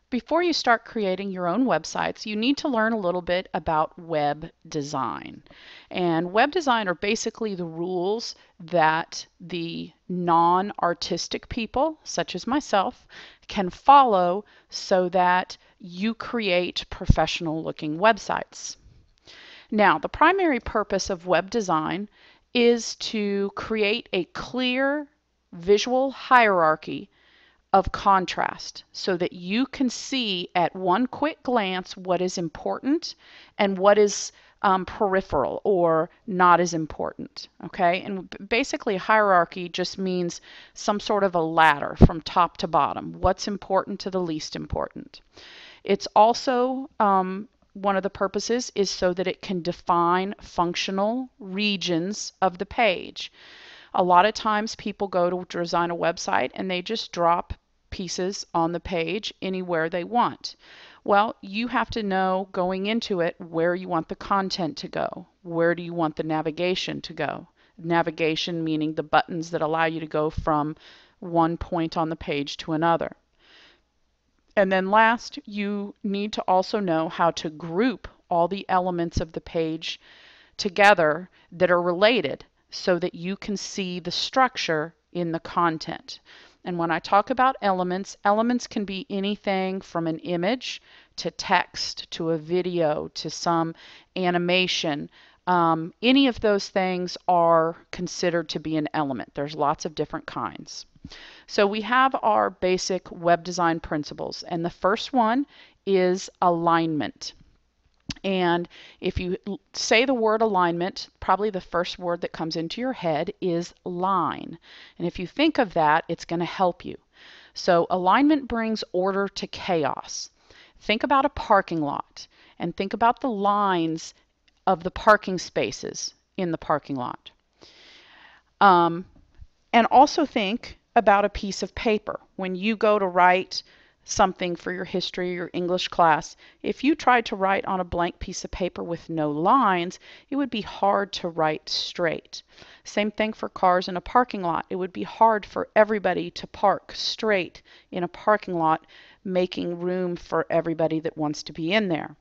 Before you start creating your own websites, you need to learn a little bit about web design. And web design are basically the rules that the non-artistic people, such as myself, can follow so that you create professional looking websites. Now, the primary purpose of web design is to create a clear visual hierarchy of contrast so that you can see at one quick glance what is important and what is peripheral or not as important. Okay, and basically hierarchy just means some sort of a ladder from top to bottom, what's important to the least important. It's also one of the purposes is so that it can define functional regions of the page. A lot of times people go to design a website and they just drop pieces on the page anywhere they want. Well, you have to know going into it where you want the content to go. Where do you want the navigation to go? Navigation meaning the buttons that allow you to go from one point on the page to another. And then last, you need to also know how to group all the elements of the page together that are related so that you can see the structure in the content. And when I talk about elements, elements can be anything from an image to text to a video to some animation. Any of those things are considered to be an element. There's lots of different kinds. So we have our basic web design principles, and the first one is alignment. And if you say the word alignment, probably the first word that comes into your head is line. And if you think of that, it's going to help you. So alignment brings order to chaos. Think about a parking lot and think about the lines of the parking spaces in the parking lot. And also think about a piece of paper. When you go to write something for your history or your English class, if you tried to write on a blank piece of paper with no lines, it would be hard to write straight. Same thing for cars in a parking lot. It would be hard for everybody to park straight in a parking lot, making room for everybody that wants to be in there.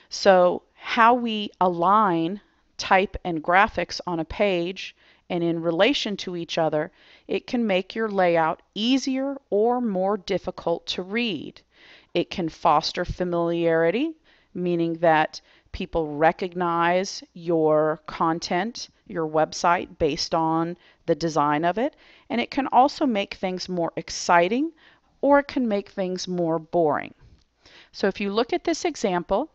So how we align type and graphics on a page and in relation to each other, it can make your layout easier or more difficult to read. It can foster familiarity, meaning that people recognize your content, your website, based on the design of it. And it can also make things more exciting, or it can make things more boring. So if you look at this example,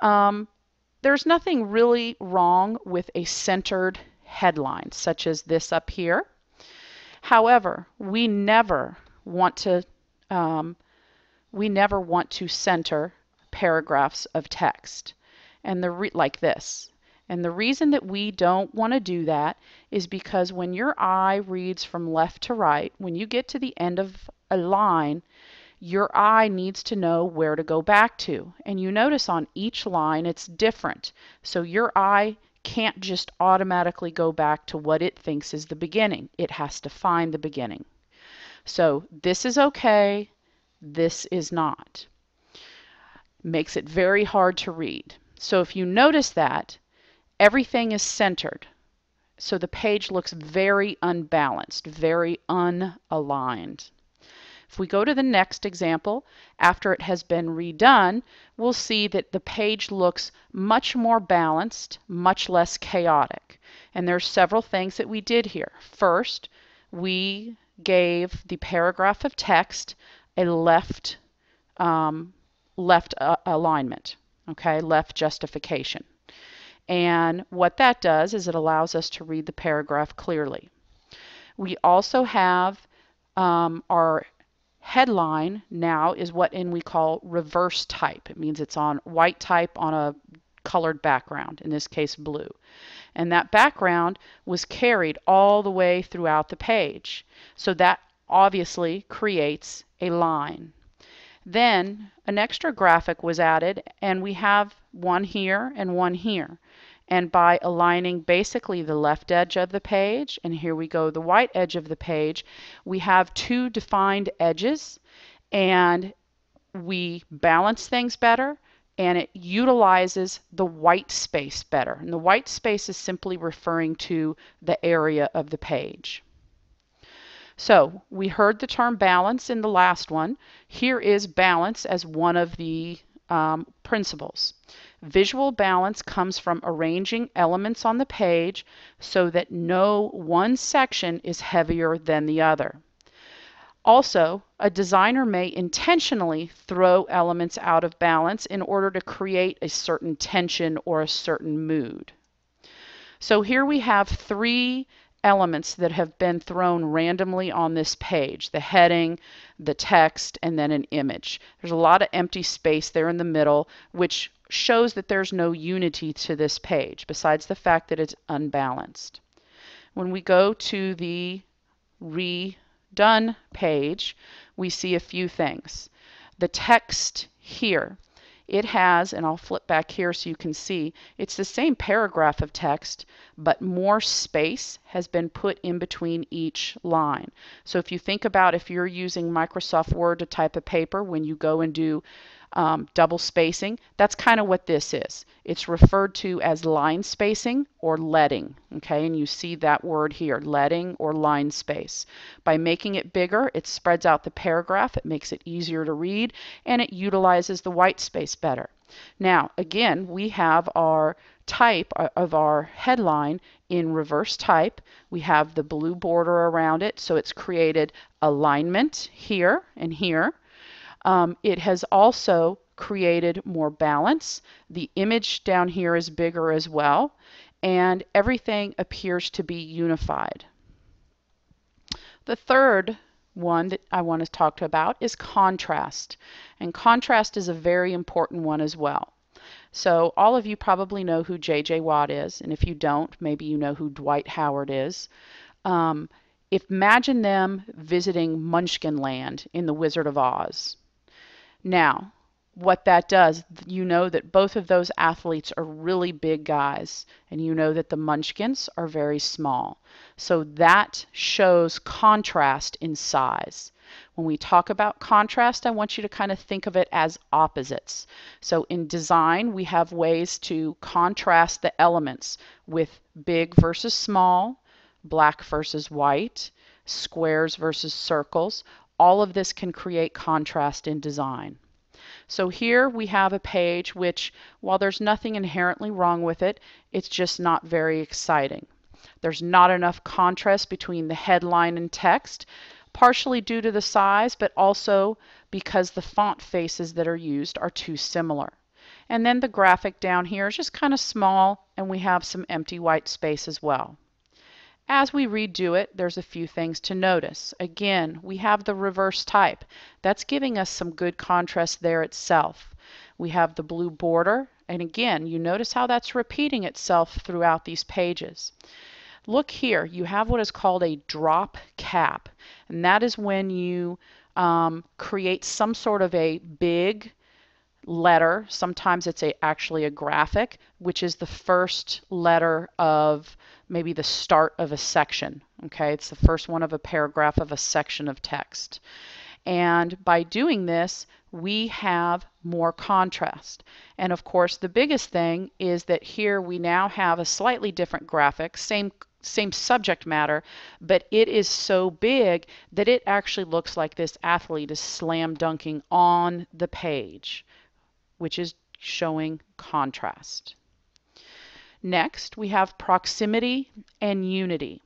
there's nothing really wrong with a centered headline, such as this up here. However, we never want to center paragraphs of text, and like this. And the reason that we don't want to do that is because when your eye reads from left to right, when you get to the end of a line, your eye needs to know where to go back to. And you notice on each line it's different. So your eye can't just automatically go back to what it thinks is the beginning. It has to find the beginning. So this is okay, this is not. Makes it very hard to read. So if you notice that, everything is centered. So the page looks very unbalanced, very unaligned. If we go to the next example, after it has been redone, we'll see that the page looks much more balanced, much less chaotic. And there's several things that we did here. First, we gave the paragraph of text a left alignment, okay, left justification. And what that does is it allows us to read the paragraph clearly. We also have our headline now is what we call reverse type. It means it's on white type on a colored background, in this case blue. And that background was carried all the way throughout the page. So that obviously creates a line. Then an extra graphic was added, and we have one here and one here. And by aligning basically the left edge of the page, and here we go, the white edge of the page, we have two defined edges, and we balance things better, and it utilizes the white space better. And the white space is simply referring to the area of the page. So we heard the term balance in the last one. Here is balance as one of the principles. Visual balance comes from arranging elements on the page so that no one section is heavier than the other. Also, a designer may intentionally throw elements out of balance in order to create a certain tension or a certain mood. So here we have three elements that have been thrown randomly on this page: the heading, the text, and then an image. There's a lot of empty space there in the middle, which shows that there's no unity to this page, besides the fact that it's unbalanced. When we go to the redone page, we see a few things. The text here, it has, and I'll flip back here so you can see, it's the same paragraph of text, but more space has been put in between each line. So if you think about if you're using Microsoft Word to type a paper, when you go and do double spacing, that's kind of what this is. It's referred to as line spacing or leading, okay? And you see that word here, leading or line space. By making it bigger, it spreads out the paragraph, it makes it easier to read, and it utilizes the white space better. Now, again, we have our type of our headline in reverse type. We have the blue border around it, so it's created alignment here and here. It has also created more balance. The image down here is bigger as well, and everything appears to be unified. The third one that I want to talk about is contrast. And contrast is a very important one as well. So all of you probably know who J.J. Watt is, and if you don't, maybe you know who Dwight Howard is. Imagine them visiting Munchkin Land in The Wizard of Oz. Now, what that does, you know that both of those athletes are really big guys, and you know that the Munchkins are very small. So that shows contrast in size. When we talk about contrast, I want you to kind of think of it as opposites. So in design, we have ways to contrast the elements with big versus small, black versus white, squares versus circles. All of this can create contrast in design. So here we have a page which, while there's nothing inherently wrong with it, it's just not very exciting. There's not enough contrast between the headline and text, partially due to the size, but also because the font faces that are used are too similar. And then the graphic down here is just kind of small, and we have some empty white space as well. As we redo it, there's a few things to notice. Again, we have the reverse type. That's giving us some good contrast there itself. We have the blue border, and again, you notice how that's repeating itself throughout these pages. Look here, you have what is called a drop cap, and that is when you create some sort of a big letter. Sometimes it's actually a graphic, which is the first letter of maybe the start of a section. Okay, it's the first one of a paragraph of a section of text. And by doing this, we have more contrast. And of course, the biggest thing is that here we now have a slightly different graphic, same subject matter, but it is so big that it actually looks like this athlete is slam dunking on the page, which is showing contrast. Next, we have proximity and unity.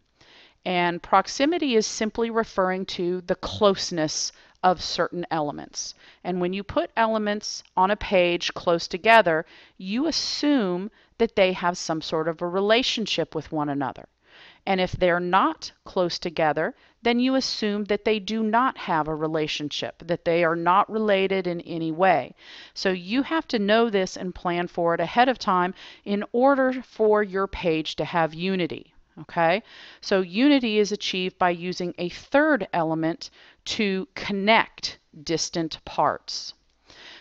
And proximity is simply referring to the closeness of certain elements. And when you put elements on a page close together, you assume that they have some sort of a relationship with one another. And if they're not close together, then you assume that they do not have a relationship, that they are not related in any way. So you have to know this and plan for it ahead of time in order for your page to have unity. Okay? So unity is achieved by using a third element to connect distant parts.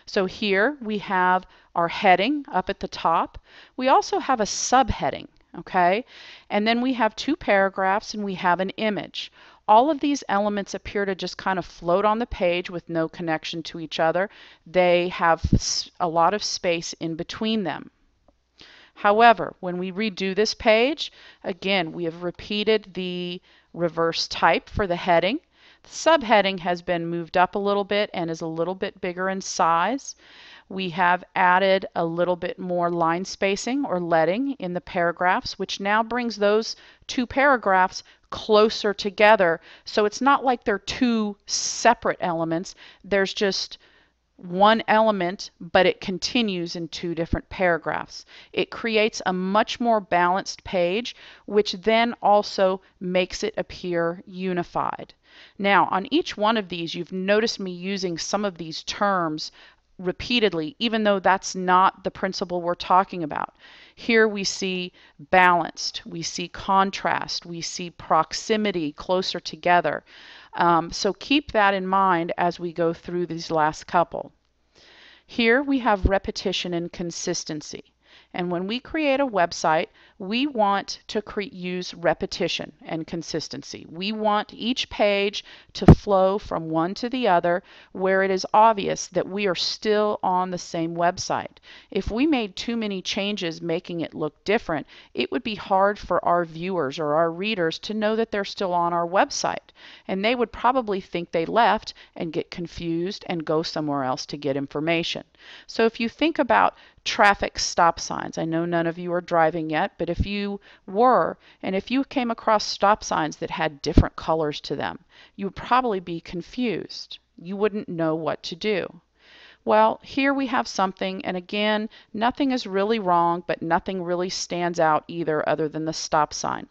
So here we have our heading up at the top. We also have a subheading. Okay, and then we have two paragraphs and we have an image. all of these elements appear to just kind of float on the page with no connection to each other. They have a lot of space in between them. However, when we redo this page, again, we have repeated the reverse type for the heading. The subheading has been moved up a little bit and is a little bit bigger in size. We have added a little bit more line spacing or leading in the paragraphs, which now brings those two paragraphs closer together. So it's not like they're two separate elements. There's just one element, but it continues in two different paragraphs. It creates a much more balanced page, which then also makes it appear unified. Now, on each one of these, you've noticed me using some of these terms repeatedly, even though that's not the principle we're talking about. Here we see balanced, we see contrast, we see proximity, closer together. So keep that in mind as we go through these last couple. Here we have repetition and consistency. And when we create a website, we want to use repetition and consistency. We want each page to flow from one to the other where it is obvious that we are still on the same website. If we made too many changes making it look different, it would be hard for our viewers or our readers to know that they're still on our website. And they would probably think they left and get confused and go somewhere else to get information. So if you think about traffic stop signs. I know none of you are driving yet, but if you were, and if you came across stop signs that had different colors to them, you would probably be confused. You wouldn't know what to do. Well, here we have something, and again, nothing is really wrong, but nothing really stands out either other than the stop sign.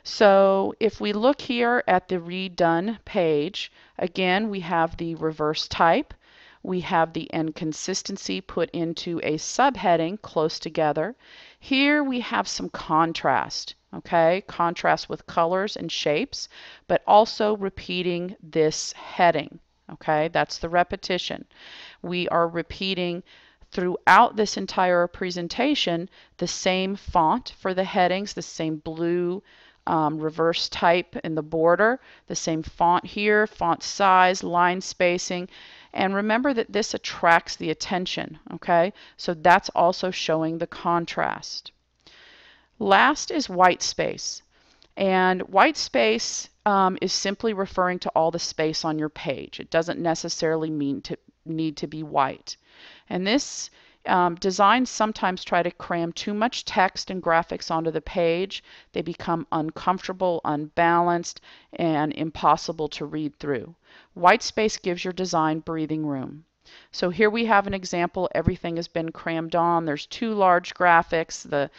So if we look here at the redone page, again, we have the reverse type. We have the inconsistency put into a subheading close together. Here we have some contrast, okay? Contrast with colors and shapes, but also repeating this heading, okay? That's the repetition. We are repeating throughout this entire presentation the same font for the headings, the same blue reverse type in the border, the same font here, font size, line spacing. And remember that this attracts the attention, okay? So that's also showing the contrast. Last is white space. And white space is simply referring to all the space on your page. It doesn't necessarily need to be white. And this designs sometimes try to cram too much text and graphics onto the page. They become uncomfortable, unbalanced, and impossible to read through. White space gives your design breathing room. So here we have an example. Everything has been crammed on. There's too large graphics. The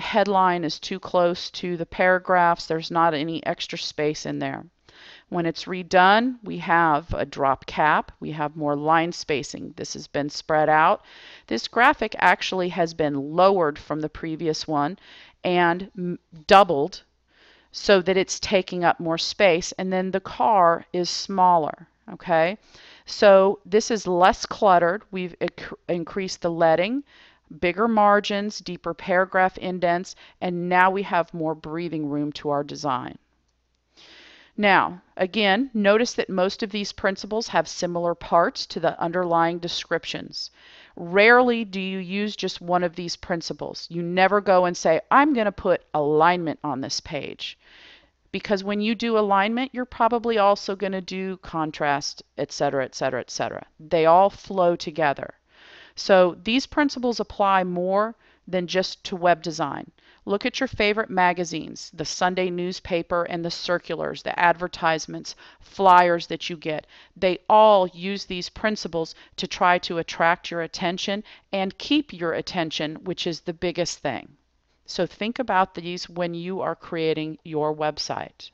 headline is too close to the paragraphs. There's not any extra space in there. When it's redone, we have a drop cap, we have more line spacing. This has been spread out. This graphic actually has been lowered from the previous one and doubled so that it's taking up more space, and then the car is smaller, okay? So this is less cluttered. We've increased the leading, bigger margins, deeper paragraph indents, and now we have more breathing room to our design. Now, again, notice that most of these principles have similar parts to the underlying descriptions. Rarely do you use just one of these principles. You never go and say, I'm going to put alignment on this page. Because when you do alignment, you're probably also going to do contrast, etc., etc., etc. They all flow together. So these principles apply more than just to web design. Look at your favorite magazines, the Sunday newspaper and the circulars, the advertisements, flyers that you get. They all use these principles to try to attract your attention and keep your attention, which is the biggest thing. So think about these when you are creating your website.